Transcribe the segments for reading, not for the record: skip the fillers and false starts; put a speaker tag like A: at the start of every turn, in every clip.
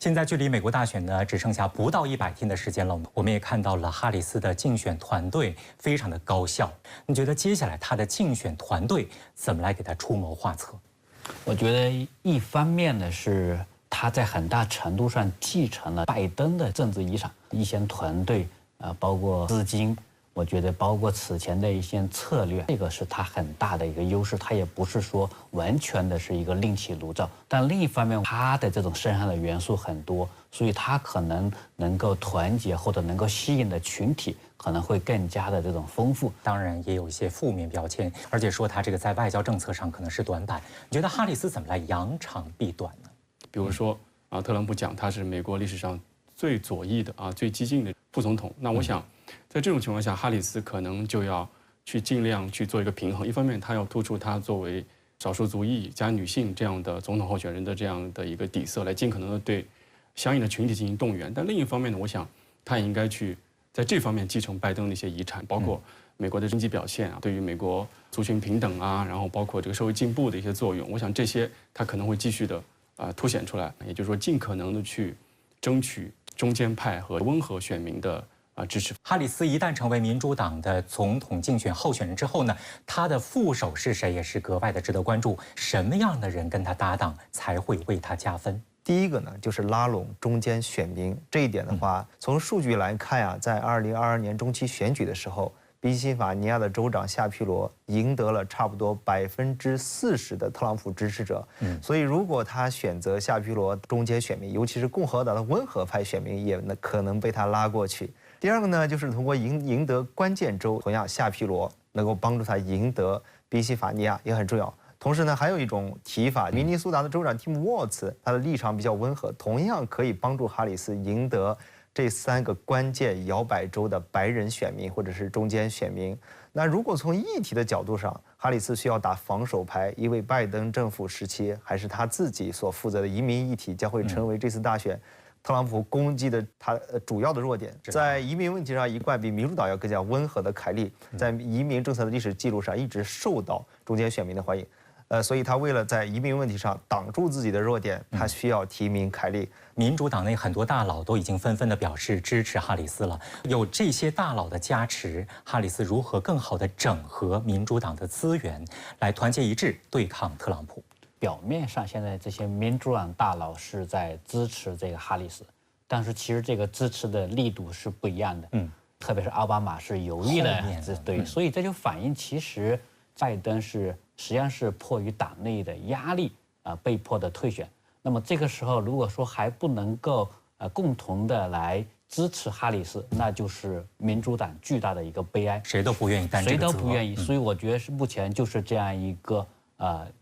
A: 现在距离美国大选呢只剩下不到100天的时间了，我们也看到了哈里斯的竞选团队非常的高效。你觉得接下来他的竞选团队怎么来给他出谋划策？
B: 我觉得一方面呢是他在很大程度上继承了拜登的政治遗产，一些团队包括资金。我觉得包括此前的一些策略，这个是他很大的一个优势。他也不是说完全的是一个另起炉灶，但另一方面，他的这种身上的元素很多，所以他可能够团结或者能够吸引的群体可能会更加的这种丰富。
A: 当然也有一些负面标签，而且说他这个在外交政策上可能是短板。你觉得哈里斯怎么来扬长避短呢？
C: 比如说特朗普讲他是美国历史上最左翼的最激进的副总统，那我想。在这种情况下，哈里斯可能就要去尽量去做一个平衡。一方面，他要突出他作为少数族裔加女性这样的总统候选人的这样的一个底色，来尽可能的对相应的群体进行动员。但另一方面呢，我想他也应该去在这方面继承拜登的一些遗产，包括美国的经济表现对于美国族群平等然后包括这个社会进步的一些作用。我想这些他可能会继续的凸显出来，也就是说尽可能的去争取中间派和温和选民的。支持
A: 哈里斯一旦成为民主党的总统竞选候选人之后呢，他的副手是谁也是格外的值得关注。什么样的人跟他搭档才会为他加分？
D: 第一个呢，就是拉拢中间选民。这一点的话，从数据来看在2022年中期选举的时候，宾夕法尼亚的州长夏皮罗赢得了差不多40%的特朗普支持者。所以如果他选择夏皮罗中间选民，尤其是共和党的温和派选民，也可能被他拉过去。第二个呢，就是通过赢得关键州，同样夏皮罗能够帮助他赢得宾夕法尼亚也很重要。同时呢，还有一种提法，明尼苏达的州长蒂姆沃茨，他的立场比较温和，同样可以帮助哈里斯赢得这3个关键摇摆州的白人选民或者是中间选民。那如果从议题的角度上，哈里斯需要打防守牌，因为拜登政府时期还是他自己所负责的移民议题将会成为这次大选特朗普攻击的他主要的弱点。在移民问题上，一贯比民主党要更加温和的凯利，在移民政策的历史记录上一直受到中间选民的欢迎。所以他为了在移民问题上挡住自己的弱点，他需要提名凯利。
A: 民主党内很多大佬都已经纷纷的表示支持哈里斯了。有这些大佬的加持，哈里斯如何更好的整合民主党的资源，来团结一致对抗特朗普？
B: 表面上现在这些民主党大佬是在支持这个哈里斯，但是其实这个支持的力度是不一样的。特别是奥巴马是有意的，对，所以这就反映其实拜登实际上是迫于党内的压力被迫的退选。那么这个时候如果说还不能够共同的来支持哈里斯，那就是民主党巨大的一个悲哀，
A: 谁都不愿意担这个责任，
B: 谁都不愿意。所以我觉得是目前就是这样一个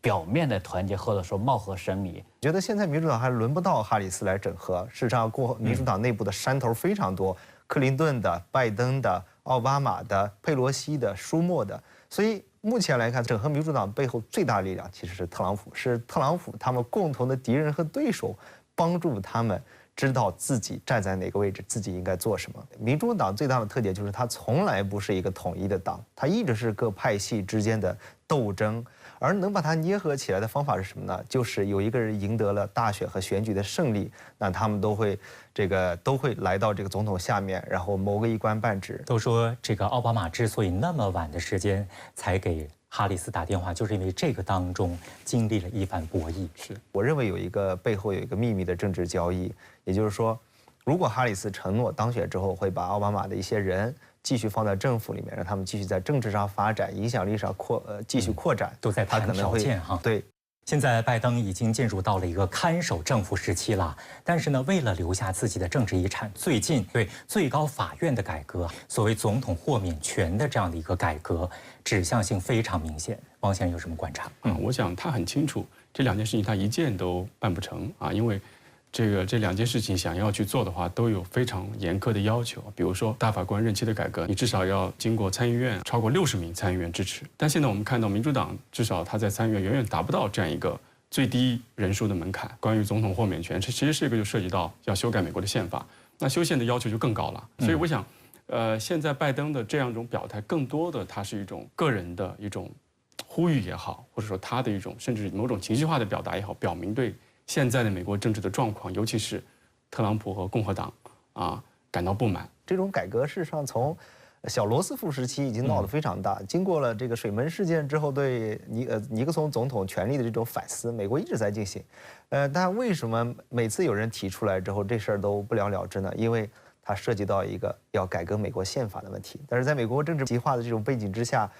B: 表面的团结，或者说貌合神离。
D: 觉得现在民主党还轮不到哈里斯来整合。事实上，民主党内部的山头非常多，克林顿的、拜登的、奥巴马的、佩洛西的、舒默的。所以目前来看，整合民主党背后最大的力量其实是特朗普，是特朗普他们共同的敌人和对手，帮助他们知道自己站在哪个位置，自己应该做什么。民主党最大的特点就是它从来不是一个统一的党，它一直是各派系之间的斗争。而能把它捏合起来的方法是什么呢？就是有一个人赢得了大选和选举的胜利，那他们都会来到这个总统下面，然后谋个一官半职。
A: 都说这个奥巴马之所以那么晚的时间才给哈里斯打电话，就是因为这个当中经历了一番博弈。
D: 我认为背后有一个秘密的政治交易，也就是说，如果哈里斯承诺当选之后会把奥巴马的一些人继续放在政府里面，让他们继续在政治上发展，影响力上继续扩展，
A: 都在谈条件哈。
D: 对，
A: 现在拜登已经进入到了一个看守政府时期了，但是呢，为了留下自己的政治遗产，最近对最高法院的改革，所谓总统豁免权的这样的一个改革，指向性非常明显。王先生有什么观察？
C: 我想他很清楚，这2件事情他一件都办不成因为这2件事情想要去做的话，都有非常严苛的要求。比如说大法官任期的改革，你至少要经过参议院超过60名参议员支持。但现在我们看到民主党至少他在参议院远远达不到这样一个最低人数的门槛。关于总统豁免权，这其实是一个就涉及到要修改美国的宪法，那修宪的要求就更高了。所以我想，现在拜登的这样一种表态，更多的它是一种个人的一种呼吁也好，或者说他的一种甚至某种情绪化的表达也好，表明对现在的美国政治的状况，尤其是特朗普和共和党感到不满。
D: 这种改革事实上从小罗斯福时期已经闹得非常大，经过了这个水门事件之后，对尼克松总统权力的这种反思，美国一直在进行。但为什么每次有人提出来之后，这事儿都不了了之呢？因为它涉及到一个要改革美国宪法的问题。但是在美国政治极化的这种背景之下，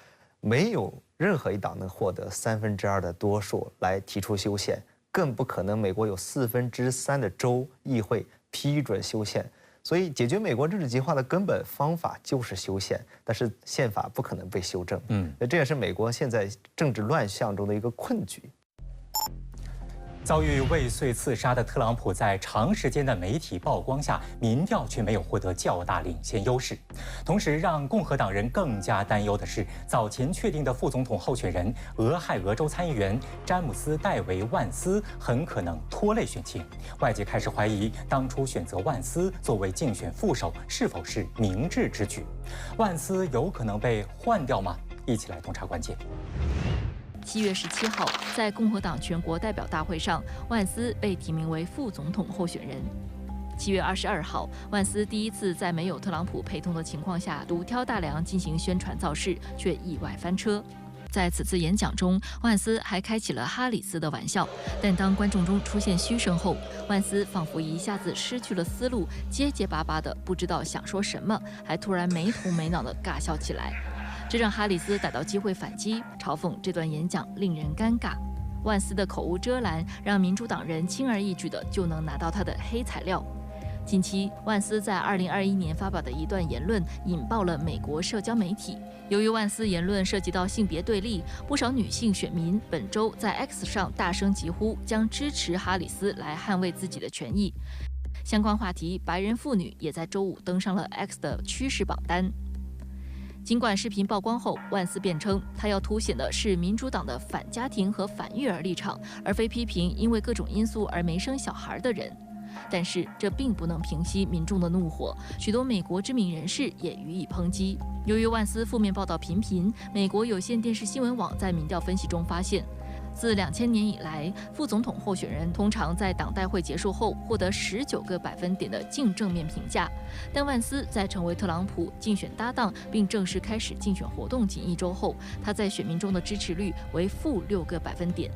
D: 没有任何一党能获得2/3的多数来提出修宪，更不可能美国有3/4的州议会批准修宪。所以，解决美国政治极化的根本方法就是修宪，但是宪法不可能被修正。这也是美国现在政治乱象中的一个困局。
A: 遭遇未遂刺杀的特朗普，在长时间的媒体曝光下，民调却没有获得较大领先优势。同时，让共和党人更加担忧的是，早前确定的副总统候选人俄亥俄州参议员詹姆斯·戴维·万斯很可能拖累选情。外界开始怀疑，当初选择万斯作为竞选副手是否是明智之举？万斯有可能被换掉吗？一起来洞察关键。
E: 7月17号，在共和党全国代表大会上，万斯被提名为副总统候选人。7月22号，万斯第一次在没有特朗普陪同的情况下，独挑大梁进行宣传造势，却意外翻车。在此次演讲中，万斯还开起了哈里斯的玩笑，但当观众中出现嘘声后，万斯仿佛一下子失去了思路，结结巴巴的不知道想说什么，还突然没头没脑的尬笑起来。这让哈里斯逮到机会反击，嘲讽这段演讲令人尴尬。万斯的口无遮拦，让民主党人轻而易举的就能拿到他的黑材料。近期，万斯在2021年发表的一段言论引爆了美国社交媒体。由于万斯言论涉及到性别对立，不少女性选民本周在 X 上大声疾呼，将支持哈里斯来捍卫自己的权益。相关话题，白人妇女也在周五登上了 X 的趋势榜单。尽管视频曝光后，万斯辩称他要凸显的是民主党的反家庭和反育儿立场，而非批评因为各种因素而没生小孩的人。但是这并不能平息民众的怒火，许多美国知名人士也予以抨击。由于万斯负面报道频频，美国有线电视新闻网在民调分析中发现，自2000年以来，副总统候选人通常在党代会结束后获得19个百分点的净正面评价，但万斯在成为特朗普竞选搭档并正式开始竞选活动仅1周后，他在选民中的支持率为-6个百分点。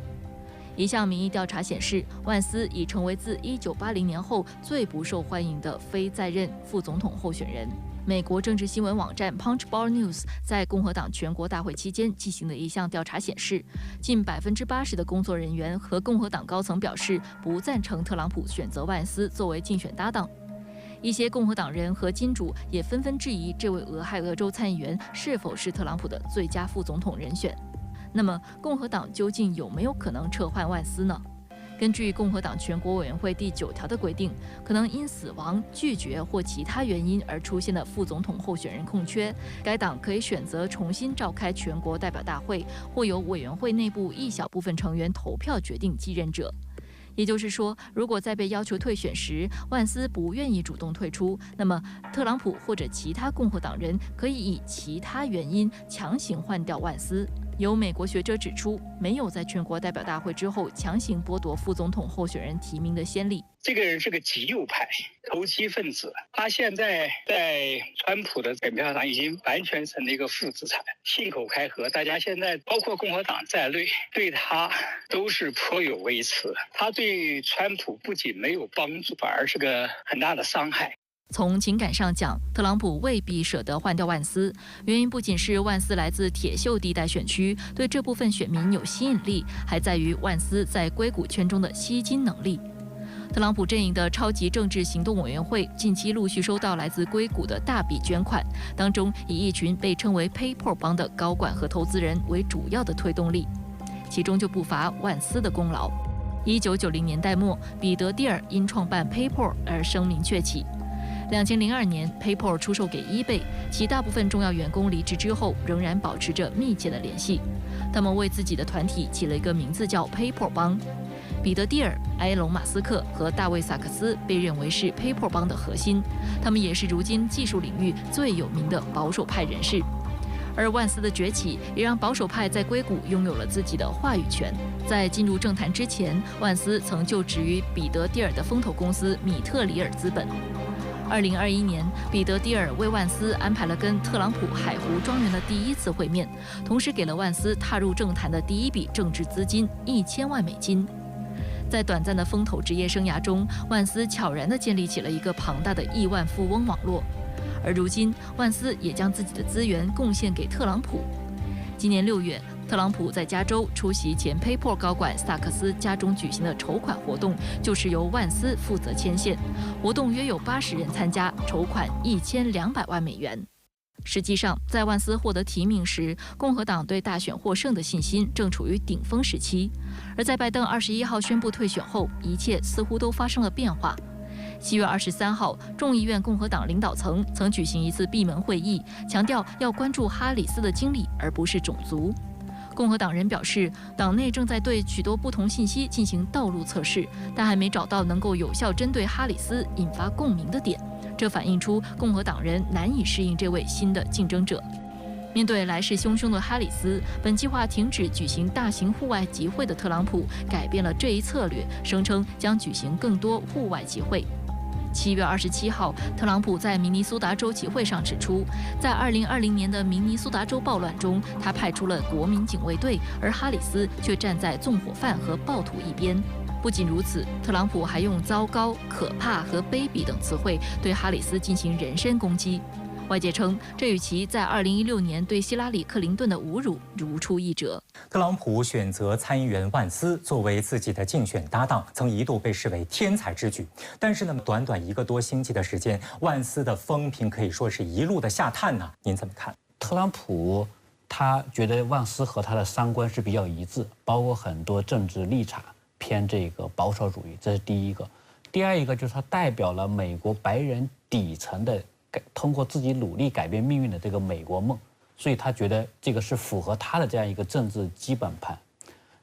E: 一项民意调查显示，万斯已成为自1980年后最不受欢迎的非在任副总统候选人。美国政治新闻网站 Punchbowl News 在共和党全国大会期间进行的一项调查显示，近80%的工作人员和共和党高层表示不赞成特朗普选择万斯作为竞选搭档。一些共和党人和金主也纷纷质疑这位俄亥俄州参议员是否是特朗普的最佳副总统人选。那么，共和党究竟有没有可能撤换万斯呢？根据共和党全国委员会第9条的规定，可能因死亡、拒绝或其他原因而出现的副总统候选人空缺，该党可以选择重新召开全国代表大会，或由委员会内部一小部分成员投票决定继任者。也就是说，如果在被要求退选时，万斯不愿意主动退出，那么特朗普或者其他共和党人可以以其他原因强行换掉万斯。有美国学者指出，没有在全国代表大会之后强行剥夺副总统候选人提名的先例。
F: 这个人是个极右派投机分子，他现在在川普的选票上已经完全成了一个负资产，信口开河，大家现在包括共和党在内对他都是颇有微词。他对川普不仅没有帮助，反而是个很大的伤害。
E: 从情感上讲，特朗普未必舍得换掉万斯，原因不仅是万斯来自铁锈地带选区，对这部分选民有吸引力，还在于万斯在硅谷圈中的吸金能力。特朗普阵营的超级政治行动委员会近期陆续收到来自硅谷的大笔捐款，当中以一群被称为 PayPal 帮的高管和投资人为主要的推动力，其中就不乏万斯的功劳。1990年代末，彼得·蒂尔因创办 PayPal 而声名鹊起。2002年 ，PayPal 出售给 eBay， 其大部分重要员工离职之后，仍然保持着密切的联系。他们为自己的团体起了一个名字叫 PayPal 帮。彼得·蒂尔、埃隆·马斯克和大卫·萨克斯被认为是 PayPal 帮的核心，他们也是如今技术领域最有名的保守派人士。而万斯的崛起也让保守派在硅谷拥有了自己的话语权。在进入政坛之前，万斯曾就职于彼得蒂尔的风投公司米特里尔资本。2021年，彼得蒂尔为万斯安排了跟特朗普海湖庄园的第一次会面，同时给了万斯踏入政坛的第一笔政治资金1000万美金。在短暂的风投职业生涯中，万斯悄然地建立起了一个庞大的亿万富翁网络。而如今，万斯也将自己的资源贡献给特朗普。今年6月，特朗普在加州出席前 PayPal 高管萨克斯家中举行的筹款活动，就是由万斯负责牵线。活动约有80人参加，筹款1200万美元。实际上，在万斯获得提名时，共和党对大选获胜的信心正处于顶峰时期；而在拜登21号宣布退选后，一切似乎都发生了变化。7月23号，众议院共和党领导层曾举行一次闭门会议，强调要关注哈里斯的经历，而不是种族。共和党人表示，党内正在对许多不同信息进行道路测试，但还没找到能够有效针对哈里斯引发共鸣的点。这反映出共和党人难以适应这位新的竞争者。面对来势汹汹的哈里斯，本计划停止举行大型户外集会的特朗普改变了这一策略，声称将举行更多户外集会。7月27号，特朗普在明尼苏达州集会上指出，在2020年的明尼苏达州暴乱中，他派出了国民警卫队，而哈里斯却站在纵火犯和暴徒一边。不仅如此，特朗普还用糟糕、可怕和卑鄙等词汇对哈里斯进行人身攻击。外界称，这与其在2016年对希拉里·克林顿的侮辱如出一辙。
A: 特朗普选择参议员万斯作为自己的竞选搭档，曾一度被视为天才之举。但是呢，短短1个多星期的时间，万斯的风评可以说是一路的下探呢。您怎么看？
B: 特朗普他觉得万斯和他的三观是比较一致，包括很多政治立场偏这个保守主义，这是第一个。第二一个就是他代表了美国白人底层的通过自己努力改变命运的这个美国梦，所以他觉得这个是符合他的这样一个政治基本盘。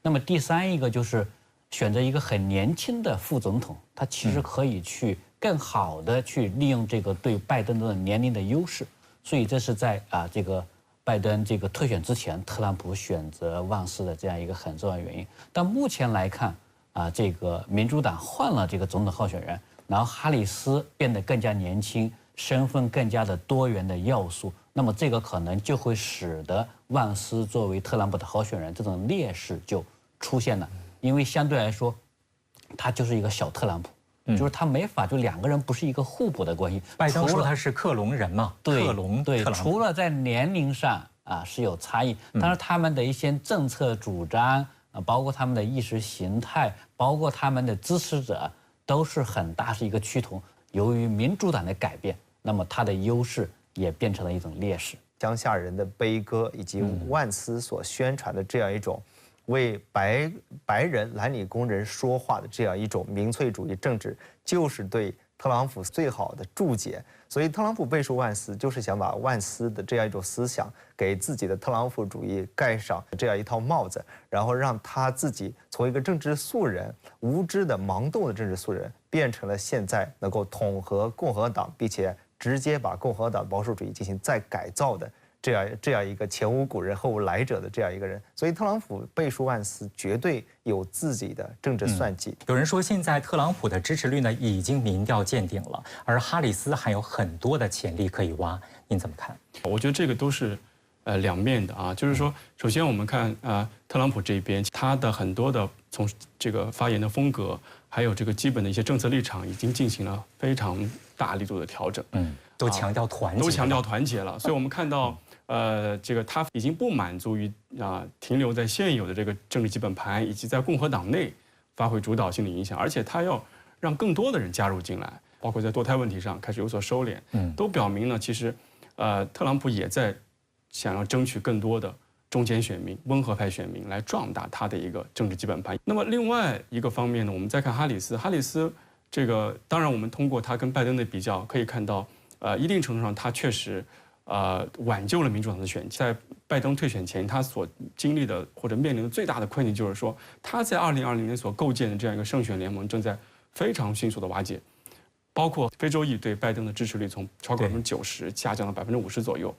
B: 那么第三一个就是选择一个很年轻的副总统，他其实可以去更好的去利用这个对拜登的年龄的优势，所以这是在这个拜登这个退选之前，特朗普选择万斯的这样一个很重要的原因。但目前来看这个民主党换了这个总统候选人，然后哈里斯变得更加年轻，身份更加的多元的要素，那么这个可能就会使得万斯作为特朗普的候选人这种劣势就出现了，因为相对来说，他就是一个小特朗普，就是他没法就两个人不是一个互补的关系。
A: 拜登说他是克隆人嘛，克隆
B: 对，除了在年龄上是有差异，但是他们的一些政策主张包括他们的意识形态，包括他们的支持者，都是很大是一个趋同。由于民主党的改变，那么他的优势也变成了一种劣势。
D: 乡下人的悲歌，以及万斯所宣传的这样一种为白人蓝领工人说话的这样一种民粹主义政治，就是对特朗普最好的注解。所以特朗普背书万斯，就是想把万斯的这样一种思想给自己的特朗普主义盖上这样一套帽子，然后让他自己从一个政治素人、无知的盲动的政治素人，变成了现在能够统合共和党，并且直接把共和党保守主义进行再改造的这样一个前无古人后无来者的这样一个人。所以特朗普背书万斯绝对有自己的政治算计。
A: 有人说现在特朗普的支持率呢已经民调见顶了，而哈里斯还有很多的潜力可以挖，您怎么看？
C: 我觉得这个都是两面的就是说，首先我们看特朗普这边，他的很多的从这个发言的风格，还有这个基本的一些政策立场，已经进行了非常大力度的调整。
A: 都强调团结，
C: 都强调团结了。所以我们看到这个他已经不满足于停留在现有的这个政治基本盘，以及在共和党内发挥主导性的影响，而且他要让更多的人加入进来，包括在堕胎问题上开始有所收敛，都表明呢，其实特朗普也在想要争取更多的中间选民、温和派选民来壮大他的一个政治基本盘。那么另外一个方面呢，我们再看哈里斯这个，当然我们通过他跟拜登的比较可以看到，一定程度上他确实挽救了民主党的选情。在拜登退选前，他所经历的或者面临的最大的困境就是说，他在2020年所构建的这样一个胜选联盟正在非常迅速的瓦解，包括非洲裔对拜登的支持率从超过90%下降到50%左右。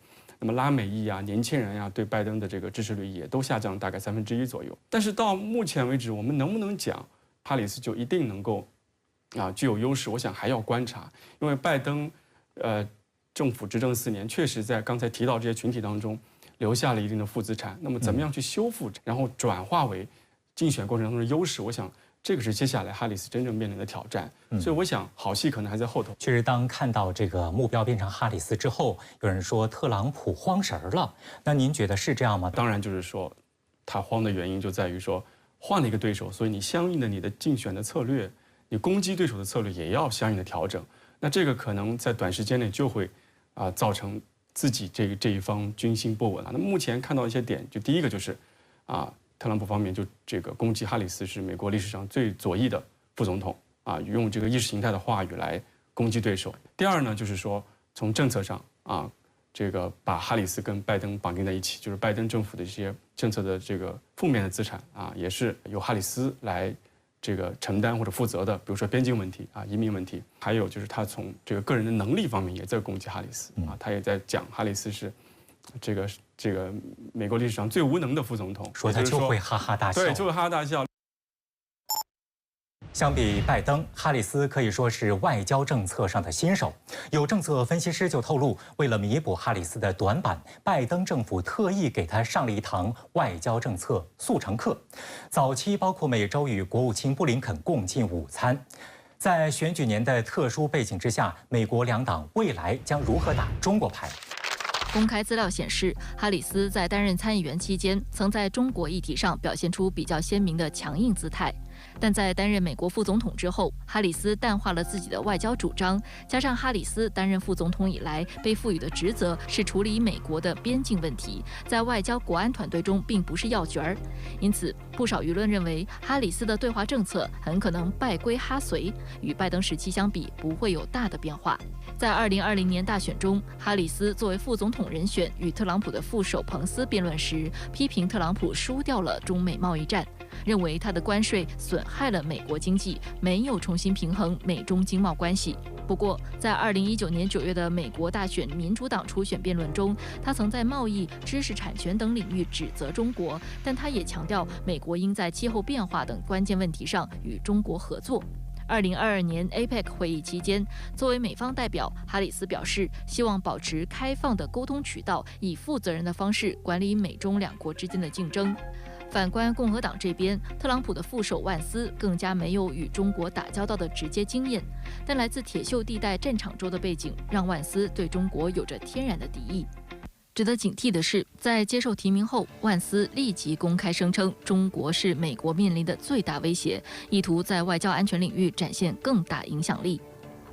C: 那么拉美裔啊、年轻人呀，对拜登的这个支持率也都下降大概1/3左右。但是到目前为止，我们能不能讲哈里斯就一定能够具有优势？我想还要观察，因为拜登政府执政4年，确实在刚才提到这些群体当中留下了一定的负资产。那么怎么样去修复，然后转化为竞选过程当中的优势？我想这个是接下来哈里斯真正面临的挑战。所以我想好戏可能还在后头。
A: 确实，当看到这个目标变成哈里斯之后，有人说特朗普慌神儿了。那您觉得是这样吗？
C: 当然，就是说他慌的原因就在于说换了一个对手，所以你相应的你的竞选的策略，你攻击对手的策略也要相应的调整。那这个可能在短时间内就会造成自己这一方军心不稳了。那目前看到一些点，就第一个就是特朗普方面就这个攻击哈里斯是美国历史上最左翼的副总统用这个意识形态的话语来攻击对手。第二呢，就是说从政策上这个把哈里斯跟拜登绑定在一起，就是拜登政府的一些政策的这个负面的资产也是由哈里斯来这个承担或者负责的，比如说边境问题移民问题，还有就是他从这个个人的能力方面也在攻击哈里斯他也在讲哈里斯是这个美国历史上最无能的副总统，
A: 说他就会哈哈大笑，
C: 对，就会哈哈大笑。
A: 相比拜登，哈里斯可以说是外交政策上的新手。有政策分析师就透露，为了弥补哈里斯的短板，拜登政府特意给他上了一堂外交政策速成课。早期包括每周与国务卿布林肯共进午餐。在选举年的特殊背景之下，美国两党未来将如何打中国牌？
E: 公开资料显示，哈里斯在担任参议员期间，曾在中国议题上表现出比较鲜明的强硬姿态。但在担任美国副总统之后，哈里斯淡化了自己的外交主张，加上哈里斯担任副总统以来被赋予的职责是处理美国的边境问题，在外交国安团队中并不是要角儿。因此，不少舆论认为哈里斯的对华政策很可能败归哈随，与拜登时期相比不会有大的变化。在2020年大选中，哈里斯作为副总统人选与特朗普的副手彭斯辩论时，批评特朗普输掉了中美贸易战，认为他的关税损害了美国经济，没有重新平衡美中经贸关系。不过，在2019年9月的美国大选民主党初选辩论中，他曾在贸易、知识产权等领域指责中国，但他也强调美国应在气候变化等关键问题上与中国合作。2022年 APEC 会议期间，作为美方代表，哈里斯表示希望保持开放的沟通渠道，以负责任的方式管理美中两国之间的竞争。反观共和党这边，特朗普的副手万斯更加没有与中国打交道的直接经验，但来自铁锈地带战场州的背景，让万斯对中国有着天然的敌意。值得警惕的是，在接受提名后，万斯立即公开声称中国是美国面临的最大威胁，意图在外交安全领域展现更大影响力。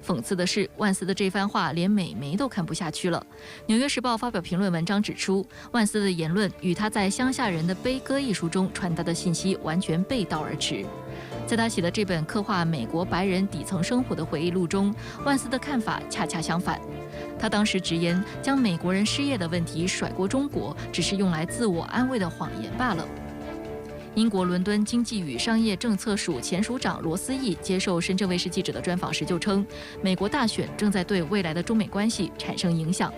E: 讽刺的是，万斯的这番话连美媒都看不下去了。《纽约时报》发表评论文章指出，万斯的言论与他在《乡下人的悲歌》一书中传达的信息完全背道而驰。在他写的这本刻画美国白人底层生活的回忆录中，万斯的看法恰恰相反。他当时直言，将美国人失业的问题甩过中国，只是用来自我安慰的谎言罢了。英国伦敦经济与商业政策署前署长罗斯义接受深圳卫视记者的专访时就称，美国大选正在对未来的中美关系产生影响。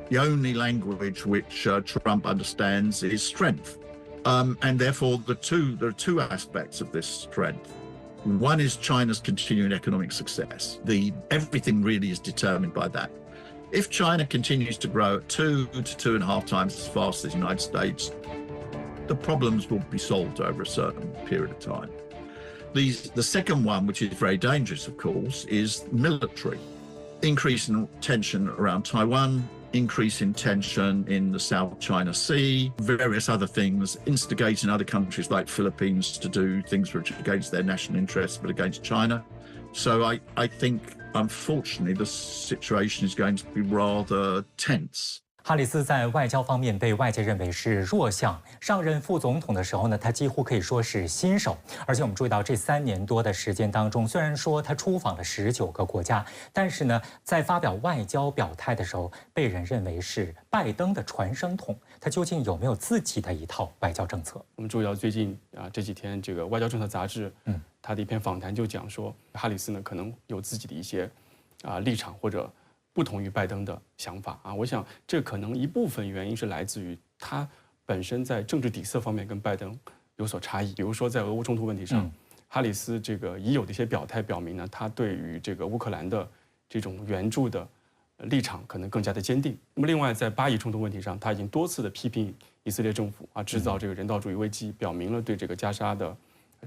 G: The only language which Trump understands is strength, and therefore there are two aspects of this strength. One is China's continuing economic success. Everything really is determined by that. If China continues to grow at 2 to 2.5 times as fast as the United States, the problems will be solved over a certain period of time. The second one, which is very dangerous, of course, is military. Increase in tension around Taiwan, increase in tension in the South China Sea, various other things, instigating other countries like Philippines to do things which are against their national interests but against China. So I think, unfortunately, the situation is going to be rather tense.
A: 哈里斯在外交方面被外界认为是弱项。上任副总统的时候呢，他几乎可以说是新手。而且我们注意到，这3年多的时间当中，虽然说他出访了19个国家，但是呢，在发表外交表态的时候，被人认为是拜登的传声筒。他究竟有没有自己的一套外交政策？
C: 我们注意到最近这几天，这个《外交政策》杂志，他的一篇访谈就讲说，哈里斯呢可能有自己的一些立场或者不同于拜登的想法啊。我想这可能一部分原因是来自于他本身在政治底色方面跟拜登有所差异。比如说在俄乌冲突问题上，哈里斯这个已有的一些表态表明呢，他对于这个乌克兰的这种援助的立场可能更加的坚定。那么另外在巴以冲突问题上，他已经多次的批评以色列政府啊制造这个人道主义危机，表明了对这个加沙的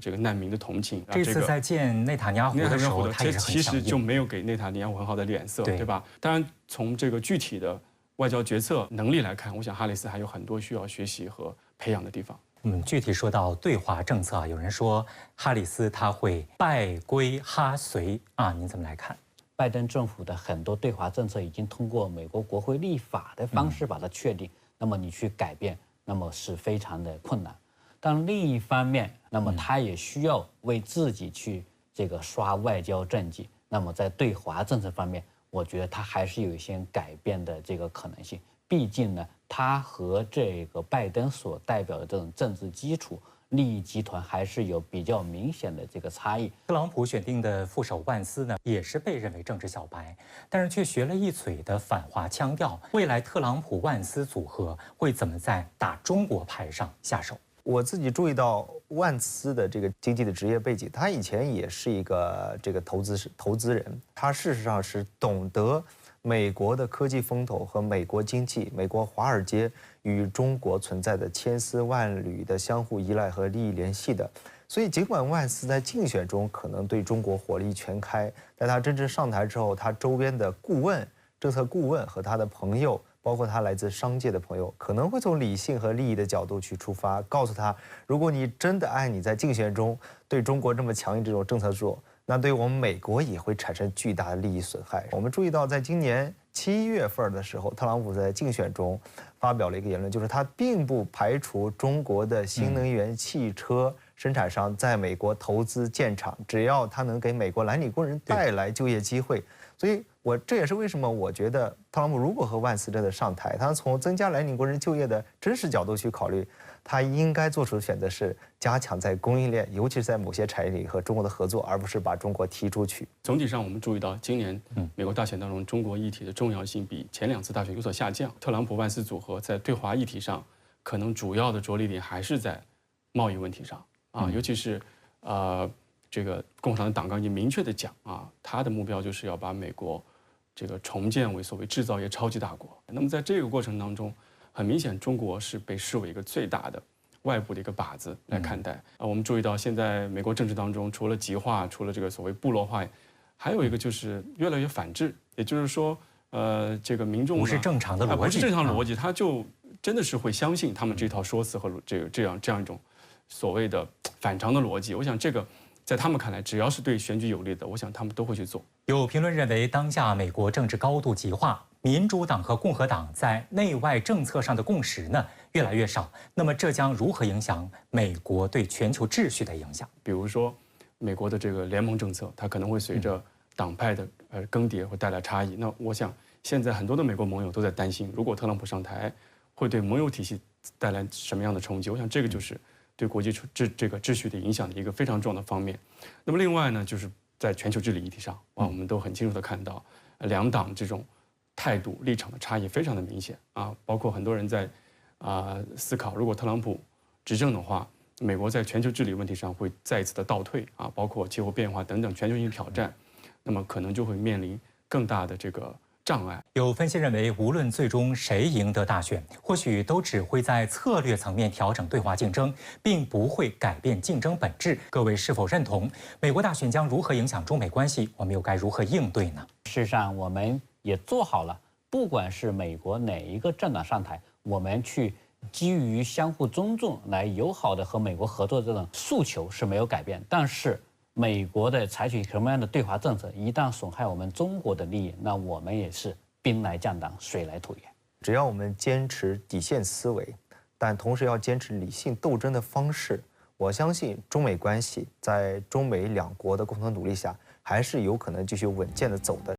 C: 这个难民的同情。
A: 这次在见内塔尼亚胡的时候，他也是很
C: 其实
A: 强硬
C: 就没有给内塔尼亚胡很好的脸色，对吧？当然，从这个具体的外交决策能力来看，我想哈里斯还有很多需要学习和培养的地方。
A: 具体说到对华政策啊，有人说哈里斯他会拜归哈随啊，您怎么来看？
B: 拜登政府的很多对华政策已经通过美国国会立法的方式把它确定，那么你去改变，那么是非常的困难。但另一方面，那么他也需要为自己去这个刷外交政绩。那么在对华政策方面，我觉得他还是有一些改变的这个可能性。毕竟呢，他和这个拜登所代表的这种政治基础利益集团还是有比较明显的这个差异。
A: 特朗普选定的副手万斯呢，也是被认为政治小白，但是却学了一嘴的反华腔调。未来特朗普万斯组合会怎么在打中国牌上下手？
D: 我自己注意到万斯的这个经济的职业背景，他以前也是一个这个投资人，他事实上是懂得美国的科技风投和美国经济、美国华尔街与中国存在的千丝万缕的相互依赖和利益联系的。所以，尽管万斯在竞选中可能对中国火力全开，在他真正上台之后，他周边的顾问、政策顾问和他的朋友，包括他来自商界的朋友，可能会从理性和利益的角度去出发，告诉他，如果你真的按你在竞选中对中国这么强硬这种政策做，那对我们美国也会产生巨大的利益损害。我们注意到，在今年7月份的时候，特朗普在竞选中发表了一个言论，就是他并不排除中国的新能源汽车生产商在美国投资建厂，只要他能给美国蓝领工人带来就业机会。所以这也是为什么我觉得特朗普如果和万斯真的上台，他从增加蓝领工人就业的真实角度去考虑，他应该做出的选择是加强在供应链，尤其是在某些产业里和中国的合作，而不是把中国踢出去。
C: 总体上，我们注意到今年美国大选当中，中国议题的重要性比前2次大选有所下降。特朗普万斯组合在对华议题上，可能主要的着力点还是在贸易问题上啊，尤其是这个共产党刚已经明确的讲啊，他的目标就是要把美国这个重建为所谓制造业超级大国。那么在这个过程当中，很明显中国是被视为一个最大的外部的一个靶子来看待。我们注意到现在美国政治当中，除了极化，除了这个所谓部落化，还有一个就是越来越反制，也就是说，这个民众
A: 不是正常的逻辑，
C: 不是正常逻辑，他就真的是会相信他们这套说辞和这样一种所谓的反常的逻辑。我想这个在他们看来，只要是对选举有利的，我想他们都会去做。
A: 有评论认为，当下美国政治高度极化，民主党和共和党在内外政策上的共识呢越来越少。那么这将如何影响美国对全球秩序的影响？
C: 比如说，美国的这个联盟政策，它可能会随着党派的更迭会带来差异。那我想，现在很多的美国盟友都在担心，如果特朗普上台，会对盟友体系带来什么样的冲击？我想这个就是对国际这个秩序的影响的一个非常重要的方面。那么另外呢，就是在全球治理议题上啊，我们都很清楚地看到，两党这种态度立场的差异非常的明显啊，包括很多人在思考，如果特朗普执政的话，美国在全球治理问题上会再一次的倒退啊，包括气候变化等等全球性挑战，那么可能就会面临更大的这个障碍。
A: 有分析认为，无论最终谁赢得大选，或许都只会在策略层面调整对华竞争，并不会改变竞争本质。各位是否认同？美国大选将如何影响中美关系？我们又该如何应对呢？
B: 事实上，我们也做好了，不管是美国哪一个政党上台，我们去基于相互尊重来友好的和美国合作这种诉求是没有改变。但是美国的采取什么样的对华政策，一旦损害我们中国的利益，那我们也是兵来将挡，水来土掩。
D: 只要我们坚持底线思维，但同时要坚持理性斗争的方式，我相信中美关系在中美两国的共同努力下，还是有可能继续稳健的走的。